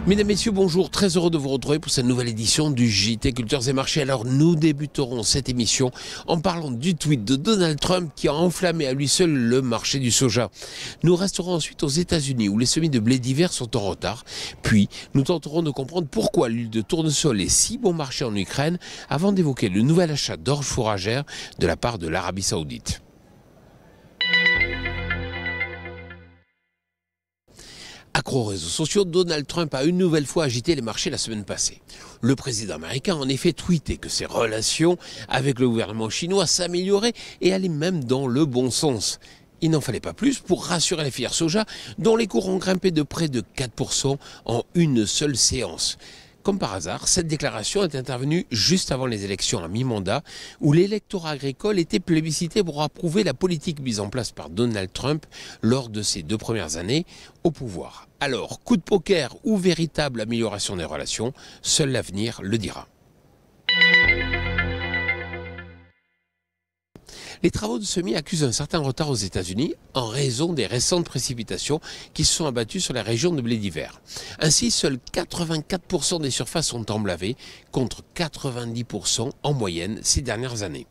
Mesdames, Messieurs, bonjour. Très heureux de vous retrouver pour cette nouvelle édition du JT Cultures et Marchés. Alors, nous débuterons cette émission en parlant du tweet de Donald Trump qui a enflammé à lui seul le marché du soja. Nous resterons ensuite aux États-Unis où les semis de blé d'hiver sont en retard. Puis, nous tenterons de comprendre pourquoi l'huile de tournesol est si bon marché en Ukraine avant d'évoquer le nouvel achat d'orge fourragère de la part de l'Arabie Saoudite. Accro aux réseaux sociaux, Donald Trump a une nouvelle fois agité les marchés la semaine passée. Le président américain a en effet tweeté que ses relations avec le gouvernement chinois s'amélioraient et allaient même dans le bon sens. Il n'en fallait pas plus pour rassurer les filières soja dont les cours ont grimpé de près de 4% en une seule séance. Comme par hasard, cette déclaration est intervenue juste avant les élections à mi-mandat où l'électorat agricole était plébiscité pour approuver la politique mise en place par Donald Trump lors de ses 2 premières années au pouvoir. Alors, coup de poker ou véritable amélioration des relations, seul l'avenir le dira. Les travaux de semis accusent un certain retard aux États-Unis en raison des récentes précipitations qui se sont abattues sur la région de blé d'hiver. Ainsi, seuls 84% des surfaces sont emblavées contre 90% en moyenne ces dernières années.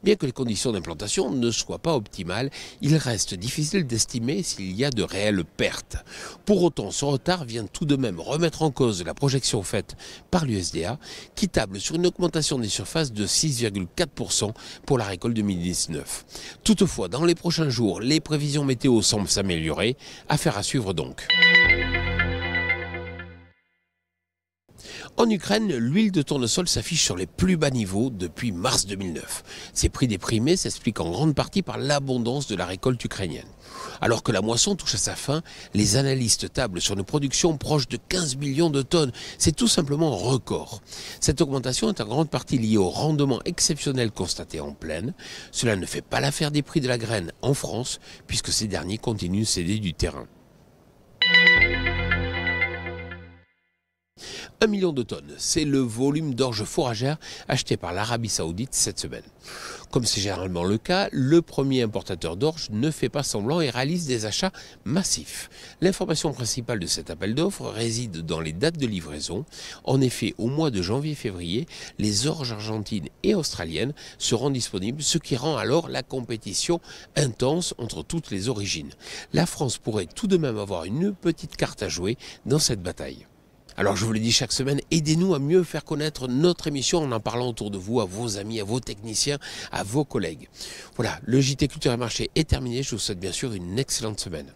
Bien que les conditions d'implantation ne soient pas optimales, il reste difficile d'estimer s'il y a de réelles pertes. Pour autant, ce retard vient tout de même remettre en cause la projection faite par l'USDA qui table sur une augmentation des surfaces de 6,4% pour la récolte 2019. Toutefois, dans les prochains jours, les prévisions météo semblent s'améliorer. Affaire à suivre donc. En Ukraine, l'huile de tournesol s'affiche sur les plus bas niveaux depuis mars 2009. Ces prix déprimés s'expliquent en grande partie par l'abondance de la récolte ukrainienne. Alors que la moisson touche à sa fin, les analystes tablent sur une production proche de 15 millions de tonnes. C'est tout simplement un record. Cette augmentation est en grande partie liée au rendement exceptionnel constaté en plaine. Cela ne fait pas l'affaire des prix de la graine en France, puisque ces derniers continuent de céder du terrain. 1 million de tonnes, c'est le volume d'orge fourragère acheté par l'Arabie Saoudite cette semaine. Comme c'est généralement le cas, le premier importateur d'orge ne fait pas semblant et réalise des achats massifs. L'information principale de cet appel d'offres réside dans les dates de livraison. En effet, au mois de janvier-février, les orges argentines et australiennes seront disponibles, ce qui rend alors la compétition intense entre toutes les origines. La France pourrait tout de même avoir une petite carte à jouer dans cette bataille. Alors je vous le dis chaque semaine, aidez-nous à mieux faire connaître notre émission en parlant autour de vous, à vos amis, à vos techniciens, à vos collègues. Voilà, le JT Culture et Marché est terminé. Je vous souhaite bien sûr une excellente semaine.